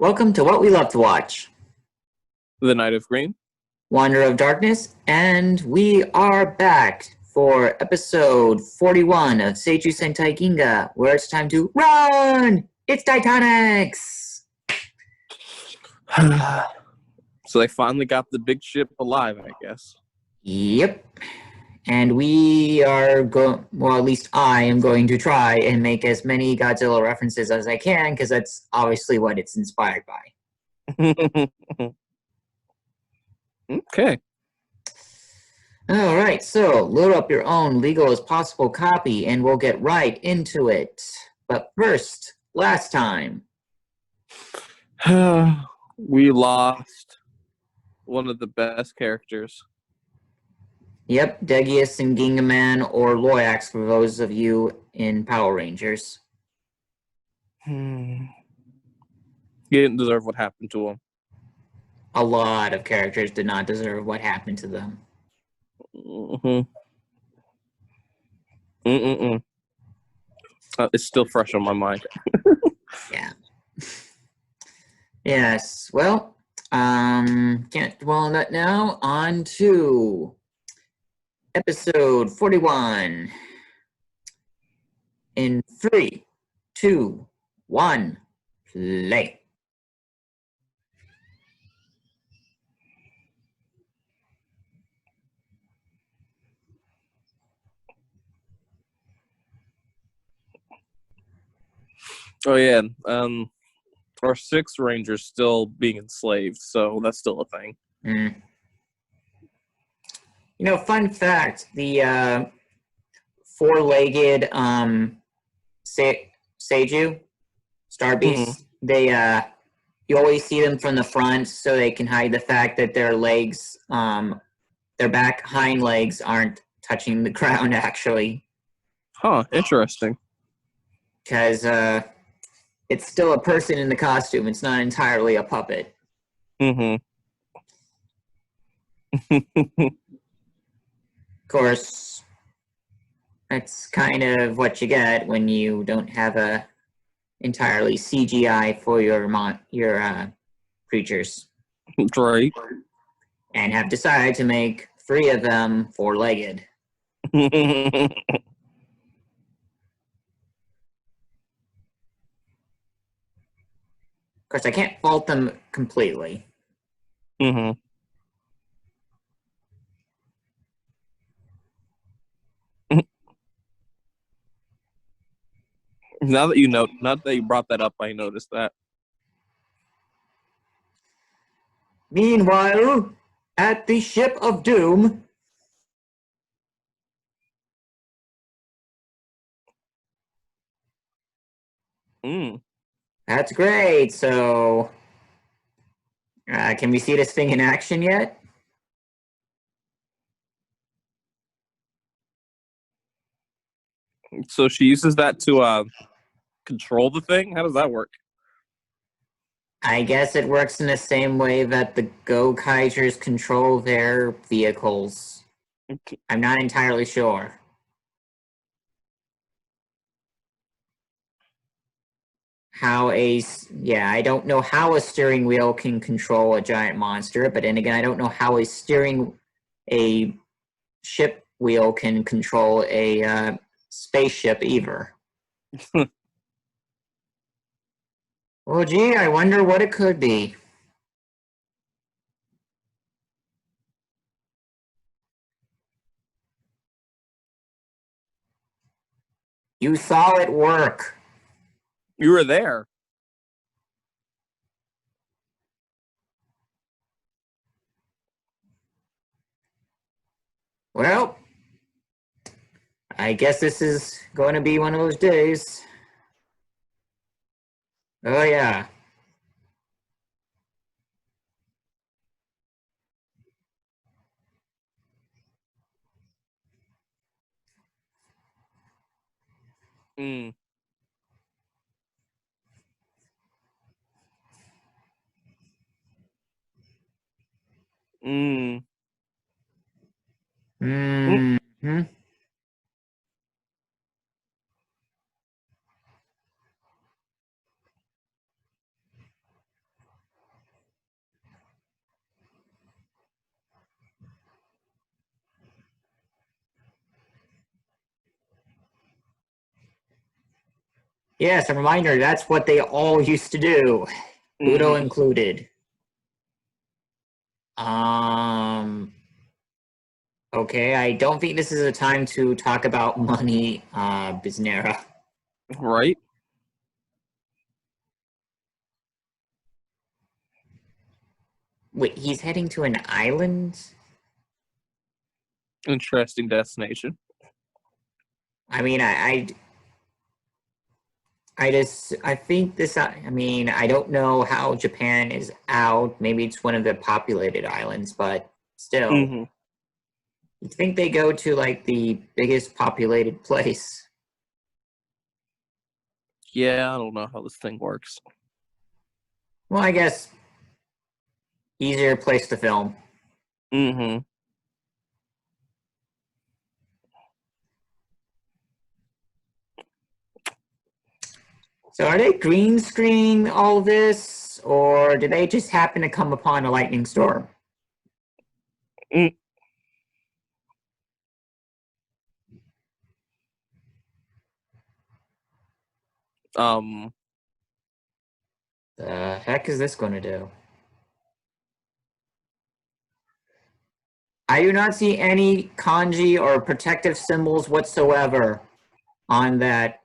Welcome to What We Love to Watch, The Knight of Green. Wanderer of Darkness, and we are back for episode 41 of Seijuu Sentai Gingaman, where it's time to run! It's Daitanix! So they finally got the big ship alive, I guess. Yep. And we are well, at least I am going to try and make as many Godzilla references as I can, because that's obviously what it's inspired by. Okay. All right, so load up your own legal as possible copy and we'll get right into it. But first, last time. We lost one of the best characters. Yep, Degius and Gingaman or Loyax for those of you in Power Rangers. He didn't deserve what happened to him. A lot of characters did not deserve what happened to them. It's still fresh on my mind. Yeah. Yes, well, can't dwell on that now. On to episode 41. In 3, 2, 1, play. Oh yeah, our 6th Ranger's still being enslaved, so that's still a thing. You know, fun fact, the four-legged Seijuu Star Beasts, they you always see them from the front so they can hide the fact that their legs, their back hind legs aren't touching the ground actually. Huh, interesting. Because it's still a person in the costume, it's not entirely a puppet. Of course, that's kind of what you get when you don't have a entirely CGI for your creatures. Right. And have decided to make 3 of them four-legged. Of course, I can't fault them completely. Now that you brought that up, I noticed that. Meanwhile, at the Ship of Doom, that's great. So, can we see this thing in action yet? So she uses that to control the thing? How does that work? I guess it works in the same way that the Go-Kaijers control their vehicles. I'm not entirely sure. I don't know how a steering wheel can control a giant monster, but then again, I don't know how a ship wheel can control a spaceship either. Oh, gee, I wonder what it could be. You saw it work. You were there. Well, I guess this is going to be one of those days. Oh, yeah. Yes, a reminder, that's what they all used to do. Udo included. Okay, I don't think this is a time to talk about money, Biznera. Right? Wait, he's heading to an island? Interesting destination. I mean, I think this, I mean, I don't know how Japan is out. Maybe it's one of the populated islands, but still. Mm-hmm. You think they go to, like, the biggest populated place? Yeah, I don't know how this thing works. Well, I guess easier place to film. Mm-hmm. So are they green screen all this, or do they just happen to come upon a lightning storm? Mm. The heck is this going to do? I do not see any kanji or protective symbols whatsoever on that.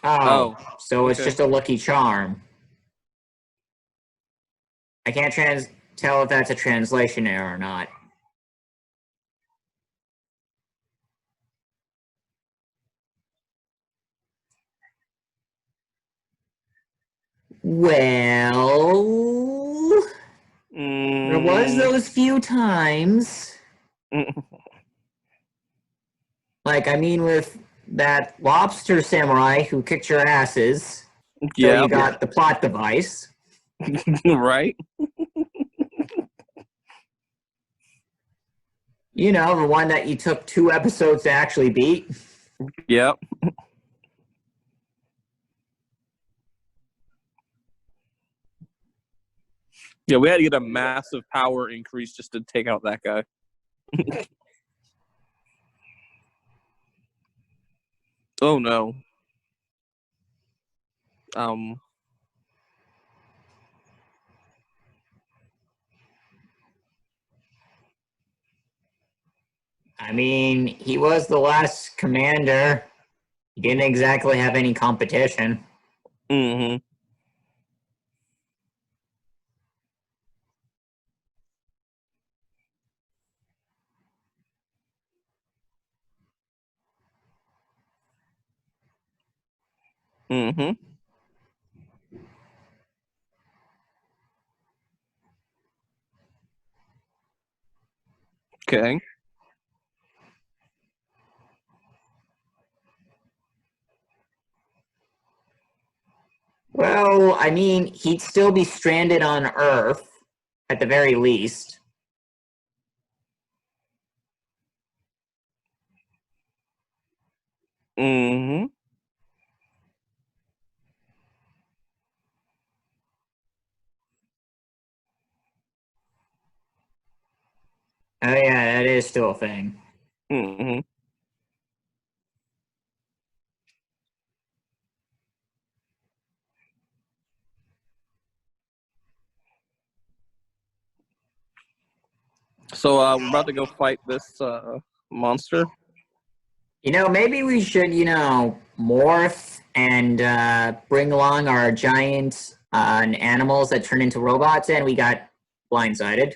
Oh, so it's okay. just a lucky charm. I can't tell if that's a translation error or not. Well, there was those few times. Like, I mean, with that lobster samurai who kicked your asses. Yeah. So you got the plot device. Right? You know, the one that you took 2 episodes to actually beat. Yep. Yeah, we had to get a massive power increase just to take out that guy. Oh no. I mean, he was the last commander. He didn't exactly have any competition. Mm-hmm. Mm-hmm. Okay. Well, I mean, he'd still be stranded on Earth, at the very least. Mm-hmm. Oh yeah, that is still a thing. Mm-hmm. So we're about to go fight this monster. You know, maybe we should, morph and bring along our giant animals that turn into robots, and we got blindsided.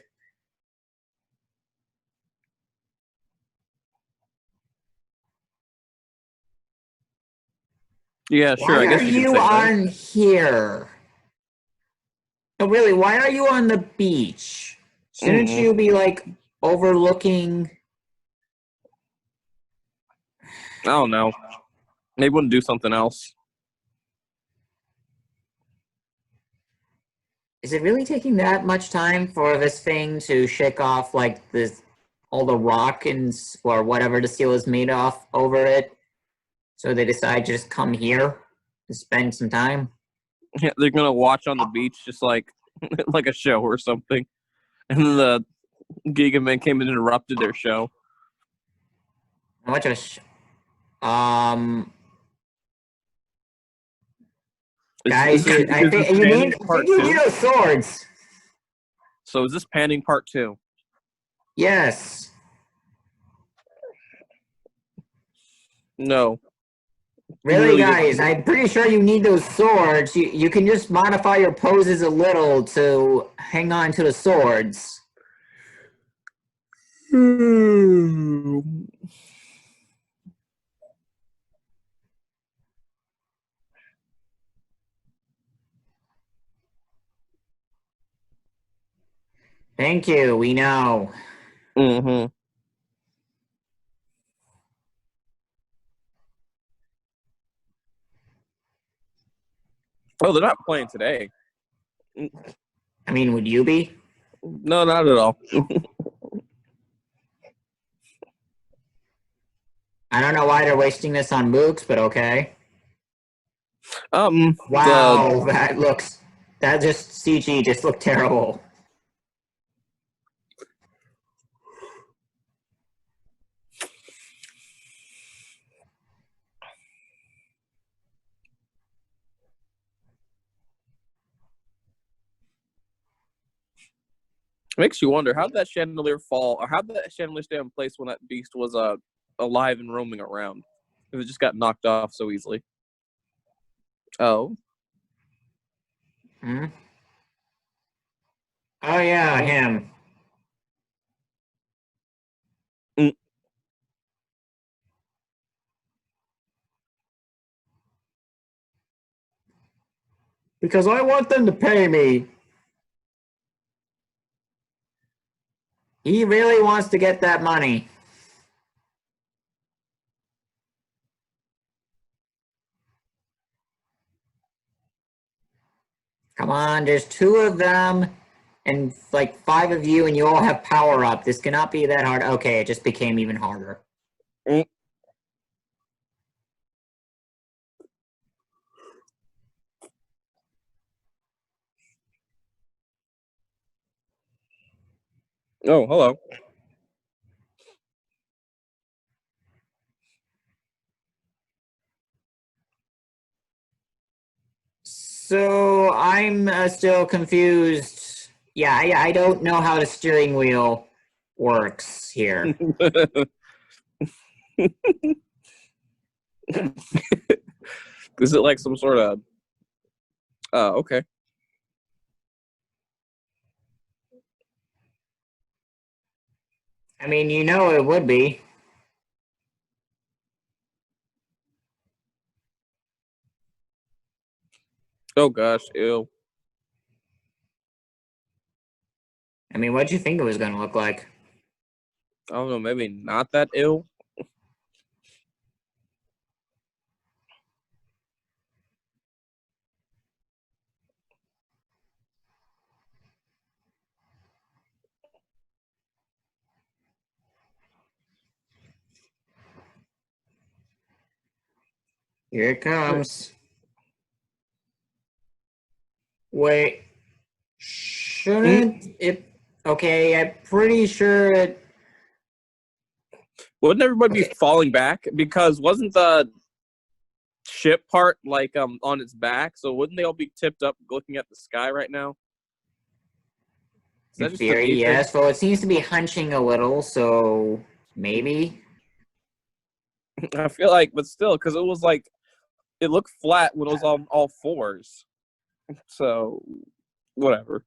Yeah, sure. I Why are guess you could you say that. on here? No, really, why are you on the beach? Shouldn't Mm-hmm. you be, like, overlooking... I don't know. Maybe we wouldn't do something else. Is it really taking that much time for this thing to shake off, like, all the rock or whatever the steel is made off over it? So they decide to just come here to spend some time? Yeah, they're gonna watch on the beach, just like like a show or something. And then the Gigaman came and interrupted their show. What a Guys, I think you need those swords. So is this panning part 2? Yes. No. Really, guys, I'm pretty sure you need those swords. You can just modify your poses a little to hang on to the swords. Thank you, we know. Mm-hmm. Oh, they're not playing today. I mean, would you be? No, not at all. I don't know why they're wasting this on mooks, but okay. Wow, that CG just looked terrible. Makes you wonder, how'd that chandelier fall, or how'd that chandelier stay in place when that beast was alive and roaming around? If it just got knocked off so easily. Oh. Hmm? Oh yeah, him. Because I want them to pay me. He really wants to get that money. Come on, there's 2 of them and like 5 of you and you all have power up. This cannot be that hard. Okay, it just became even harder. Oh, hello. So I'm still confused. Yeah, I don't know how the steering wheel works here. Is it like some sort of... okay. I mean, you know it would be. Oh gosh, ew. I mean, what'd you think it was going to look like? I don't know, maybe not that ill. Here it comes. Wait. Shouldn't it... Okay, I'm pretty sure it... Wouldn't everybody be falling back? Because wasn't the ship part like on its back? So wouldn't they all be tipped up looking at the sky right now? Is that In just theory, yes. Well, it seems to be hunching a little, so maybe. I feel like, but still, because it was like, it looked flat when it was on all fours. So, whatever.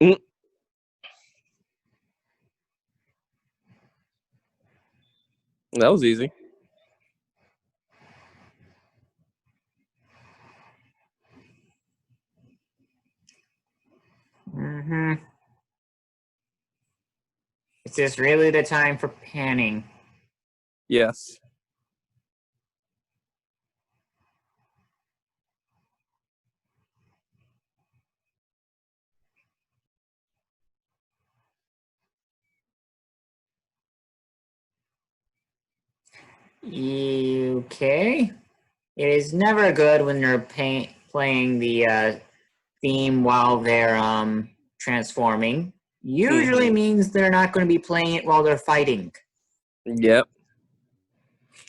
That was easy. Mm-hmm. Is this really the time for panning? Yes. Okay. It is never good when they're playing the theme while they're transforming. usually means they're not going to be playing it while they're fighting. Yep.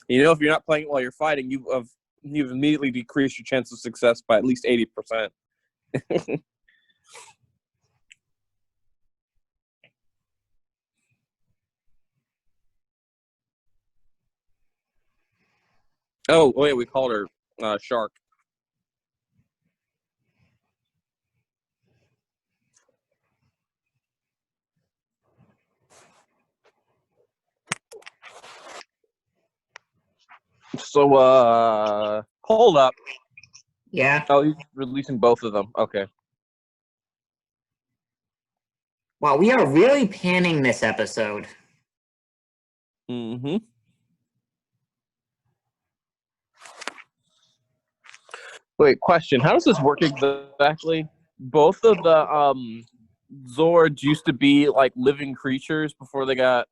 You know, if you're not playing it while you're fighting, you've immediately decreased your chance of success by at least 80%. Oh, wait, we called her Shark. So, hold up. Yeah. Oh, he's releasing both of them. Okay. Wow, we are really panning this episode. Mm-hmm. Wait, question. How does this work exactly? Both of the Zords used to be like living creatures before they got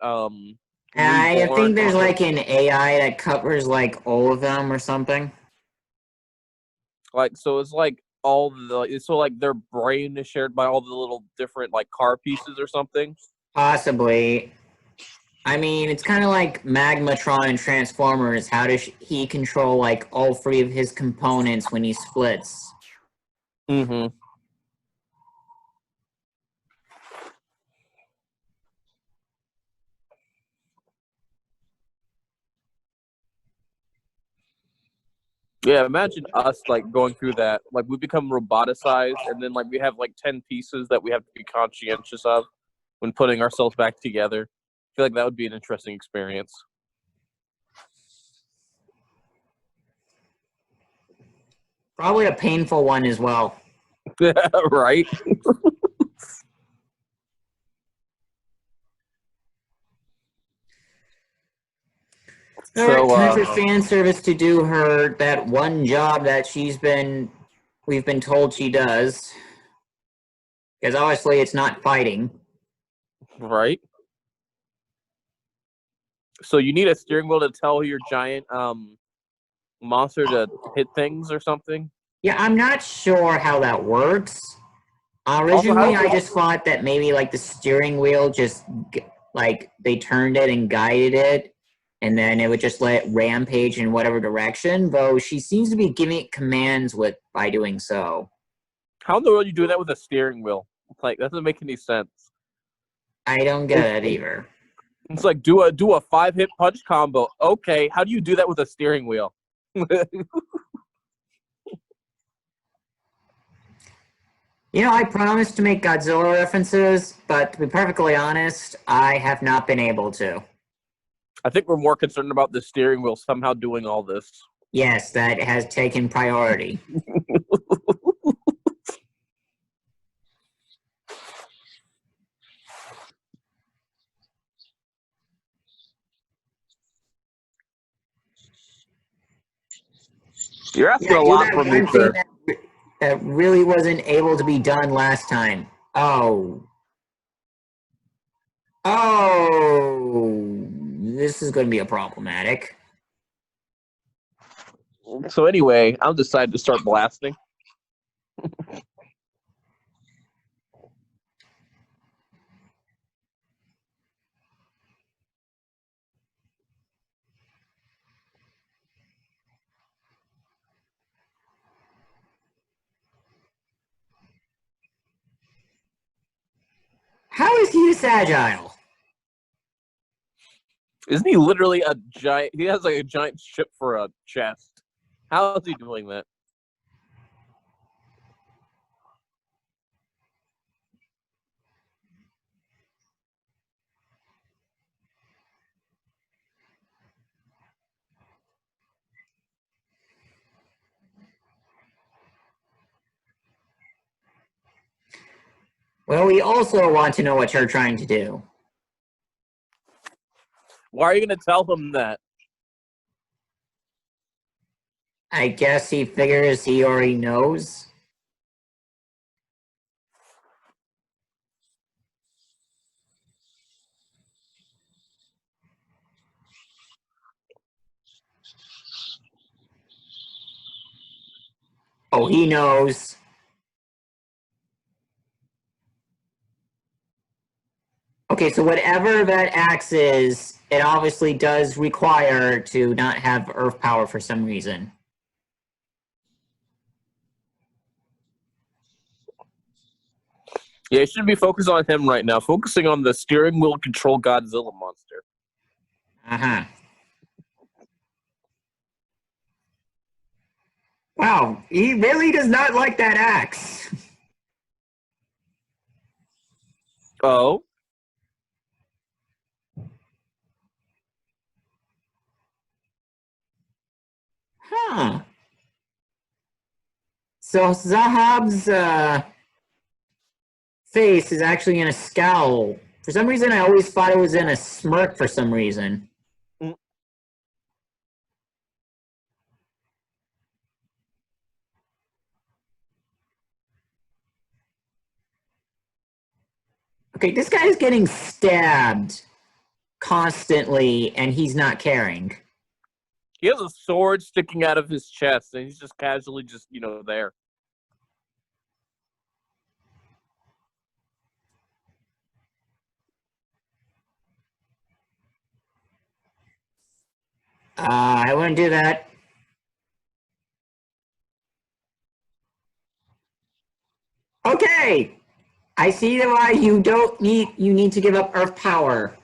I reborn. think there's like an AI that covers like all of them or something. Like, so it's like like their brain is shared by all the little different like car pieces or something. Possibly. I mean, it's kind of like Magmatron and Transformers. How does he control like all three of his components when he splits? Mm-hmm. Yeah, imagine us like going through that. Like we become roboticized, and then like we have like 10 pieces that we have to be conscientious of when putting ourselves back together. I feel like that would be an interesting experience. Probably a painful one as well. Right? Alright, time for fan service to do that one job that we've been told she does. Because obviously it's not fighting. Right? So you need a steering wheel to tell your giant monster to hit things or something? Yeah, I'm not sure how that works. Also, Originally, I just thought that maybe like the steering wheel like they turned it and guided it, and then it would just let it rampage in whatever direction. Though she seems to be giving it commands by doing so. How in the world are you doing that with a steering wheel? Like that doesn't make any sense. I don't get it either. It's like do a 5-hit punch combo. Okay, how do you do that with a steering wheel? You know, I promised to make Godzilla references, but to be perfectly honest, I have not been able to. I think we're more concerned about the steering wheel somehow doing all this. Yes, that has taken priority. You're asking a lot from me, sir. That really wasn't able to be done last time. Oh. Oh. This is going to be a problematic. So anyway, I'll decide to start blasting. How is he this agile? Isn't he literally a giant? He has like a giant ship for a chest. How is he doing that? Well, we also want to know what you're trying to do. Why are you going to tell him that? I guess he figures he already knows. Oh, he knows. Okay, so whatever that axe is, it obviously does require to not have earth power for some reason. Yeah, you shouldn't be focused on him right now. Focusing on the steering wheel control Godzilla monster. Uh-huh. Wow, he really does not like that axe. Oh? Huh. So Zahab's face is actually in a scowl. For some reason, I always thought it was in a smirk for some reason. Okay, this guy is getting stabbed constantly, and he's not caring. He has a sword sticking out of his chest, and he's just casually just, there. I wouldn't do that. Okay! I see why you need to give up earth power.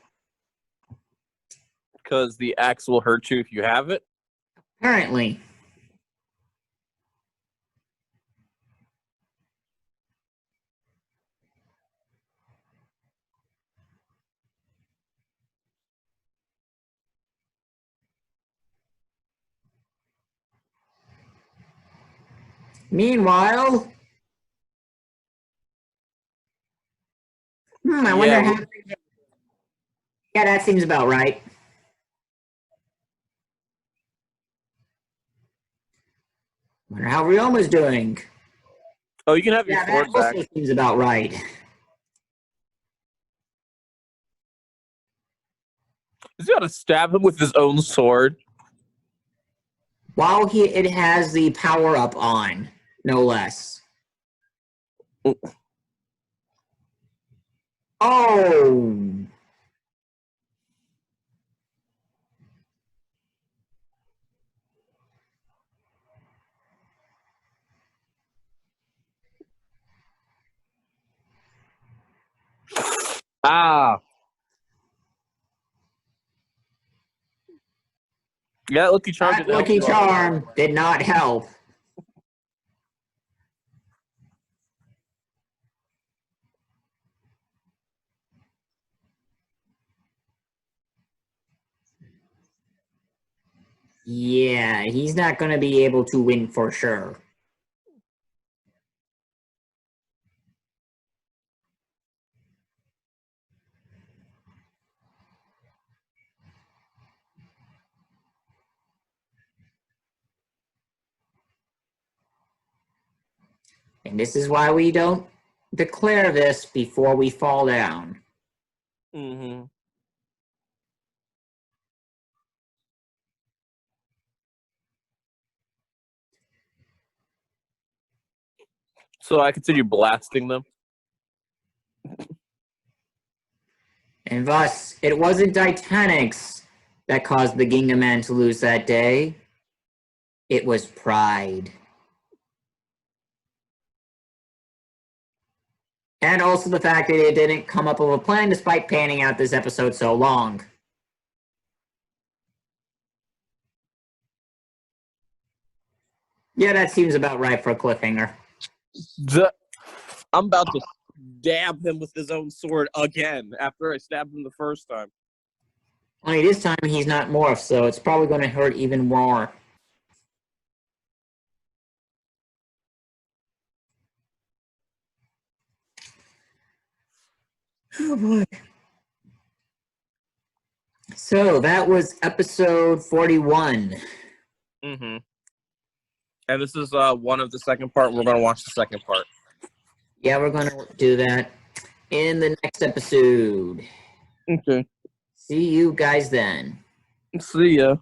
Because the axe will hurt you if you have it? Apparently. Meanwhile... I wonder how... Yeah, that seems about right. Wonder how Ryoma's doing. Oh, you can have your sword back. That also seems about right. He's got to stab him with his own sword. While it has the power up on, no less. Oh! Ah! Yeah, Lucky Charm That Lucky Charm did not help. Yeah, he's not going to be able to win for sure. And this is why we don't declare this before we fall down. Mm-hmm. So I continue blasting them. And thus, it wasn't Daitanix that caused the Gingaman to lose that day. It was pride. And also the fact that it didn't come up with a plan despite panning out this episode so long. Yeah, that seems about right for a cliffhanger. I'm about to stab him with his own sword again after I stabbed him the first time. Only this time he's not morphed, so it's probably going to hurt even more. Oh boy. So that was episode 41. Mm-hmm. And this is one of the second part. We're going to watch the second part. Yeah, we're going to do that in the next episode. Okay. See you guys then. See ya.